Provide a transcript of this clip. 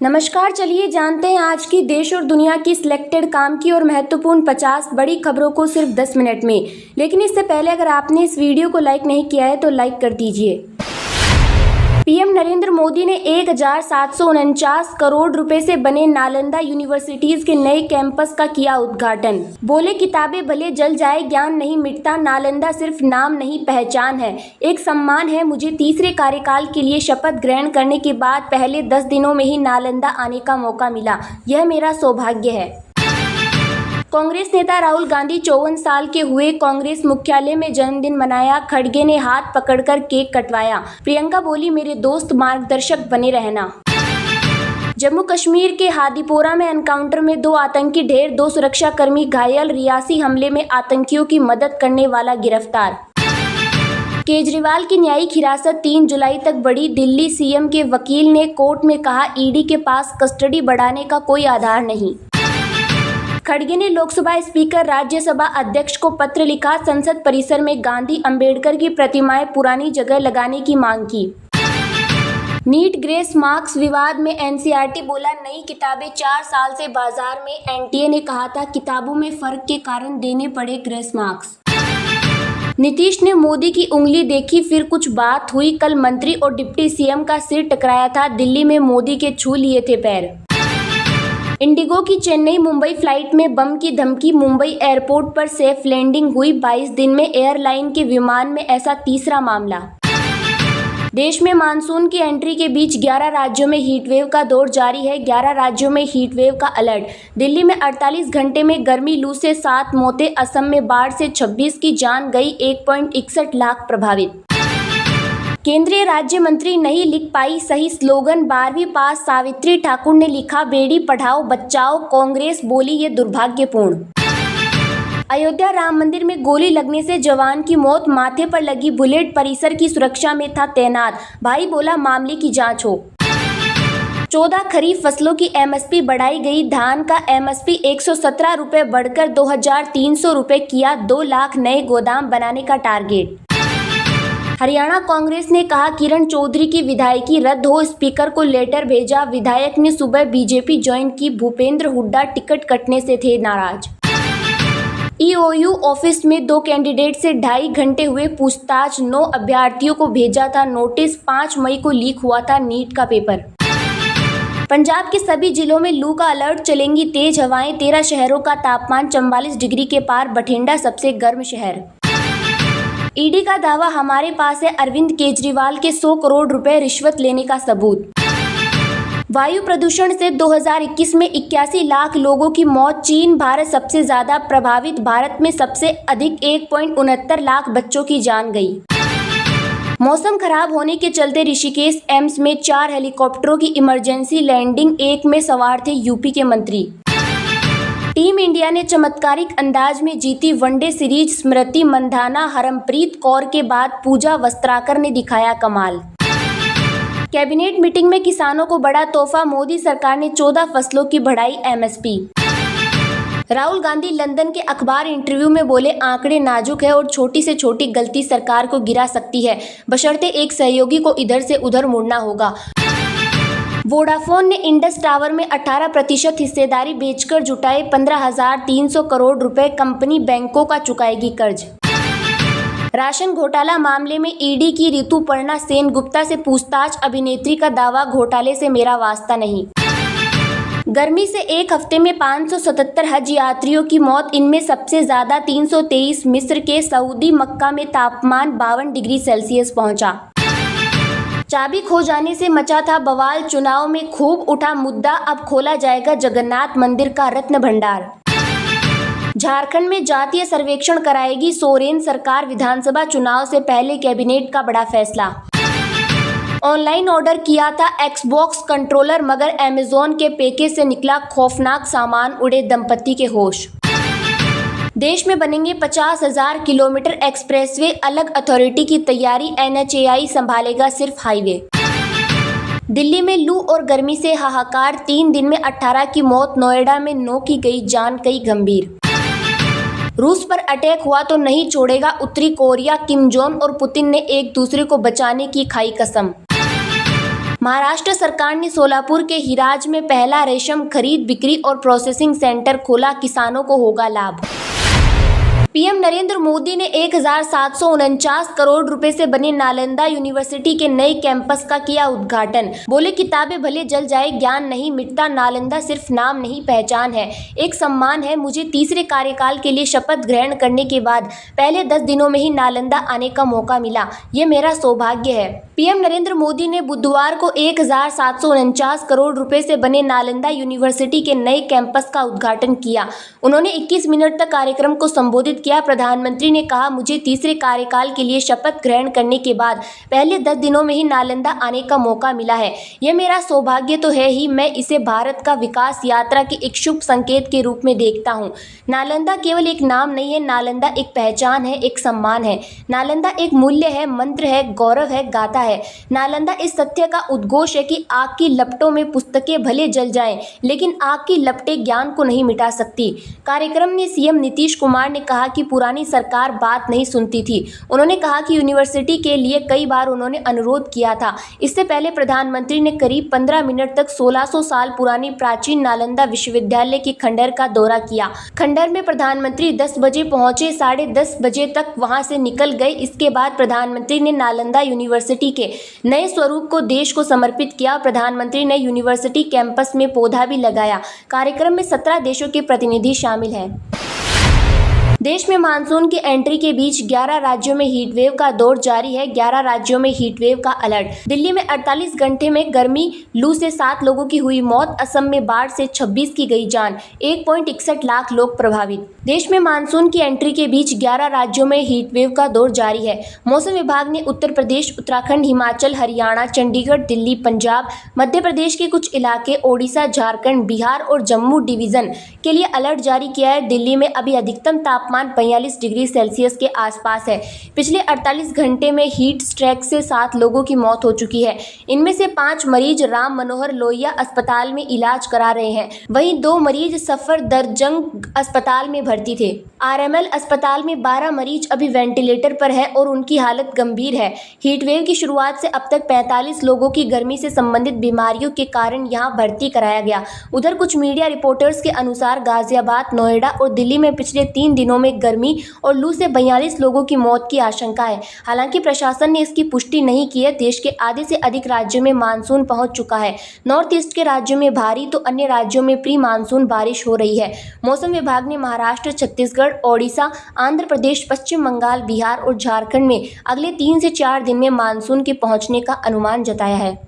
नमस्कार, चलिए जानते हैं आज की देश और दुनिया की सिलेक्टेड काम की और महत्वपूर्ण 50 बड़ी खबरों को सिर्फ 10 मिनट में। लेकिन इससे पहले अगर आपने इस वीडियो को लाइक नहीं किया है तो लाइक कर दीजिए। पीएम नरेंद्र मोदी ने 1749 करोड़ रुपए से बने नालंदा यूनिवर्सिटीज के नए कैंपस का किया उद्घाटन। बोले, किताबें भले जल जाए, ज्ञान नहीं मिटता। नालंदा सिर्फ नाम नहीं, पहचान है, एक सम्मान है। मुझे तीसरे कार्यकाल के लिए शपथ ग्रहण करने के बाद पहले 10 दिनों में ही नालंदा आने का मौका मिला। यह मेरा सौभाग्य है। कांग्रेस नेता राहुल गांधी 54 साल के हुए। कांग्रेस मुख्यालय में जन्मदिन मनाया। खड़गे ने हाथ पकड़कर केक कटवाया। प्रियंका बोली, मेरे दोस्त मार्गदर्शक बने रहना। जम्मू कश्मीर के हादीपोरा में एनकाउंटर में 2 आतंकी ढेर, 2 सुरक्षाकर्मी घायल। रियासी हमले में आतंकियों की मदद करने वाला गिरफ्तार। केजरीवाल की न्यायिक हिरासत 3 जुलाई तक बढ़ी। दिल्ली सीएम के वकील ने कोर्ट में कहा, ईडी के पास कस्टडी बढ़ाने का कोई आधार नहीं। खड़गे ने लोकसभा स्पीकर, राज्यसभा अध्यक्ष को पत्र लिखा। संसद परिसर में गांधी अंबेडकर की प्रतिमाएं पुरानी जगह लगाने की मांग की। नीट ग्रेस मार्क्स विवाद में एनसीईआरटी बोला, नई किताबें 4 साल से बाजार में। एनटीए ने कहा था, किताबों में फर्क के कारण देने पड़े ग्रेस मार्क्स। नीतीश ने मोदी की उंगली देखी, फिर कुछ बात हुई। कल मंत्री और डिप्टी सीएम का सिर टकराया था। दिल्ली में मोदी के छू लिए थे पैर। इंडिगो की चेन्नई मुंबई फ्लाइट में बम की धमकी। मुंबई एयरपोर्ट पर सेफ लैंडिंग हुई। 22 दिन में एयरलाइन के विमान में ऐसा तीसरा मामला। देश में मानसून की एंट्री के बीच 11 राज्यों में हीटवेव का दौर जारी है। 11 राज्यों में हीटवेव का अलर्ट। दिल्ली में 48 घंटे में गर्मी लू से 7 मौतें। असम में बाढ़ से 26 की जान गई। 1.61 लाख प्रभावित। केंद्रीय राज्य मंत्री नहीं लिख पाई सही स्लोगन। 12वीं पास सावित्री ठाकुर ने लिखा, बेटी पढ़ाओ बचाओ। कांग्रेस बोली, ये दुर्भाग्यपूर्ण। अयोध्या राम मंदिर में गोली लगने से जवान की मौत। माथे पर लगी बुलेट परिसर की सुरक्षा में था तैनात। भाई बोला, मामले की जांच हो। 14 खरीफ फसलों की एमएसपी बढ़ाई गई। धान का एमएसपी 117 रुपये बढ़कर 2300 रुपये किया। 2 लाख नए गोदाम बनाने का टारगेट। हरियाणा कांग्रेस ने कहा, किरण चौधरी की विधायकी रद्द हो। स्पीकर को लेटर भेजा। विधायक ने सुबह बीजेपी ज्वाइन की। भूपेंद्र हुड्डा टिकट कटने से थे नाराज। ईओयू ऑफिस में 2 कैंडिडेट से 2.5 घंटे हुए पूछताछ। 9 अभ्यर्थियों को भेजा था नोटिस। 5 मई को लीक हुआ था नीट का पेपर। पंजाब के सभी जिलों में लू का अलर्ट। चलेंगी तेज हवाएं। 13 शहरों का तापमान 44 डिग्री के पार। बठिंडा सबसे गर्म शहर। ईडी का दावा, हमारे पास है अरविंद केजरीवाल के 100 करोड़ रुपए रिश्वत लेने का सबूत। वायु प्रदूषण से 2021 में 81 लाख लोगों की मौत। चीन, भारत सबसे ज्यादा प्रभावित। भारत में सबसे अधिक 1.69 लाख बच्चों की जान गई। मौसम खराब होने के चलते ऋषिकेश एम्स में 4 हेलीकॉप्टरों की इमरजेंसी लैंडिंग। एक में सवार थे यूपी के मंत्री। टीम इंडिया ने चमत्कारिक अंदाज में जीती वनडे सीरीज। स्मृति मंधाना, हरमप्रीत कौर के बाद पूजा वस्त्राकर ने दिखाया कमाल। कैबिनेट मीटिंग में किसानों को बड़ा तोहफा। मोदी सरकार ने 14 फसलों की बढ़ाई एमएसपी। राहुल गांधी लंदन के अखबार इंटरव्यू में बोले, आंकड़े नाजुक है और छोटी से छोटी गलती सरकार को गिरा सकती है, बशर्ते एक सहयोगी को इधर से उधर मुड़ना होगा। वोडाफोन ने इंडस टावर में 18% हिस्सेदारी बेचकर जुटाए 15,300 करोड़ रुपए। कंपनी बैंकों का चुकाएगी कर्ज। राशन घोटाला मामले में ईडी की ऋतुपर्णा सेनगुप्ता से पूछताछ। अभिनेत्री का दावा, घोटाले से मेरा वास्ता नहीं। गर्मी से एक हफ्ते में 577 हज यात्रियों की मौत। इनमें सबसे ज्यादा 323 मिस्र के। सऊदी मक्का में तापमान 52 डिग्री सेल्सियस पहुंचा। चाबी खो जाने से मचा था बवाल। चुनाव में खूब उठा मुद्दा। अब खोला जाएगा जगन्नाथ मंदिर का रत्न भंडार। झारखंड में जातीय सर्वेक्षण कराएगी सोरेन सरकार। विधानसभा चुनाव से पहले कैबिनेट का बड़ा फैसला। ऑनलाइन ऑर्डर किया था एक्सबॉक्स कंट्रोलर, मगर अमेजॉन के पैकेज से निकला खौफनाक सामान। उड़े दंपति के होश। देश में बनेंगे 50,000 किलोमीटर एक्सप्रेसवे। अलग अथॉरिटी की तैयारी। एनएचएआई संभालेगा सिर्फ हाईवे। दिल्ली में लू और गर्मी से हाहाकार। 3 दिन में 18 की मौत। नोएडा में 9 की गई जान, कई गंभीर। रूस पर अटैक हुआ तो नहीं छोड़ेगा उत्तरी कोरिया। किम जोंग और पुतिन ने एक दूसरे को बचाने की खाई कसम। महाराष्ट्र सरकार ने सोलापुर के हिराज में पहला रेशम खरीद बिक्री और प्रोसेसिंग सेंटर खोला, किसानों को होगा लाभ। पीएम नरेंद्र मोदी ने 1749 करोड़ रुपए से बने नालंदा यूनिवर्सिटी के नए कैंपस का किया उद्घाटन। बोले, किताबें भले जल जाए, ज्ञान नहीं मिटता। नालंदा सिर्फ नाम नहीं, पहचान है, एक सम्मान है। मुझे तीसरे कार्यकाल के लिए शपथ ग्रहण करने के बाद पहले 10 दिनों में ही नालंदा आने का मौका मिला, ये मेरा सौभाग्य है। पीएम नरेंद्र मोदी ने बुधवार को 1749 करोड़ रुपए से बने नालंदा यूनिवर्सिटी के नए कैंपस का उद्घाटन किया। उन्होंने 21 मिनट तक कार्यक्रम को संबोधित किया। प्रधानमंत्री ने कहा, मुझे तीसरे कार्यकाल के लिए शपथ ग्रहण करने के बाद पहले 10 दिनों में ही नालंदा आने का मौका मिला है, यह मेरा सौभाग्य तो है ही, मैं इसे भारत का विकास यात्रा के एक शुभ संकेत के रूप में देखता हूँ। नालंदा केवल एक नाम नहीं है, नालंदा एक पहचान है, एक सम्मान है। नालंदा एक मूल्य है, मंत्र है, गौरव है, गाथा है। नालंदा इस सत्य का उद्घोष है कि आग की लपटों में पुस्तकें भले जल जाएं, लेकिन आग की लपटें ज्ञान को नहीं मिटा सकती। कार्यक्रम में सीएम नीतीश कुमार ने कहा कि पुरानी सरकार बात नहीं सुनती थी। उन्होंने कहा कि यूनिवर्सिटी के लिए कई बार उन्होंने अनुरोध किया था। इससे पहले प्रधानमंत्री ने करीब 15 मिनट तक 1600 साल पुरानी प्राचीन नालंदा विश्वविद्यालय के खंडहर का दौरा किया। खंडहर में प्रधानमंत्री 10 बजे पहुंचे, 10:30 बजे तक वहां से निकल गए। इसके बाद प्रधानमंत्री ने नालंदा यूनिवर्सिटी के नए स्वरूप को देश को समर्पित किया। प्रधानमंत्री ने यूनिवर्सिटी कैंपस में पौधा भी लगाया। कार्यक्रम में 17 देशों के प्रतिनिधि शामिल हैं। देश में मानसून की एंट्री के बीच 11 राज्यों में हीटवेव का दौर जारी है। 11 राज्यों में हीटवेव का अलर्ट। दिल्ली में 48 घंटे में गर्मी लू से 7 लोगों की हुई मौत। असम में बाढ़ से 26 की गई जान। 1.61 लाख लोग प्रभावित। देश में मानसून की एंट्री के बीच 11 राज्यों में हीटवेव का दौर जारी है। मौसम विभाग ने उत्तर प्रदेश, उत्तराखंड, हिमाचल, हरियाणा, चंडीगढ़, दिल्ली, पंजाब, मध्य प्रदेश के कुछ इलाके, ओडिशा, झारखंड, बिहार और जम्मू डिवीजन के लिए अलर्ट जारी किया है। दिल्ली में अभी अधिकतम तापमान 45 डिग्री सेल्सियस के आसपास है। पिछले 48 घंटे में हीट स्ट्रोक से 7 लोगों की मौत हो चुकी है। इनमें से 5 मरीज राम मनोहर लोहिया अस्पताल में इलाज करा रहे हैं। वहीं 2 मरीज सफदरजंग अस्पताल में भर्ती थे। आरएमएल अस्पताल में 12 मरीज अभी वेंटिलेटर पर हैं और उनकी हालत गंभीर है। हीटवेव की शुरुआत से अब तक 45 लोगों की गर्मी से संबंधित बीमारियों के कारण यहां भर्ती कराया गया। उधर कुछ मीडिया रिपोर्टर्स के अनुसार गाजियाबाद, नोएडा और दिल्ली में पिछले 3 दिनों में गर्मी और लू से 42 लोगों की मौत की आशंका है। हालांकि प्रशासन ने इसकी पुष्टि नहीं की है। देश के आधे से अधिक राज्यों में मानसून पहुंच चुका है। नॉर्थ ईस्ट के राज्यों में भारी तो अन्य राज्यों में प्री मानसून बारिश हो रही है। मौसम विभाग ने महाराष्ट्र, छत्तीसगढ़, ओडिशा, आंध्र प्रदेश, पश्चिम बंगाल, बिहार और झारखंड में अगले 3 से 4 दिन में मानसून के पहुंचने का अनुमान जताया है।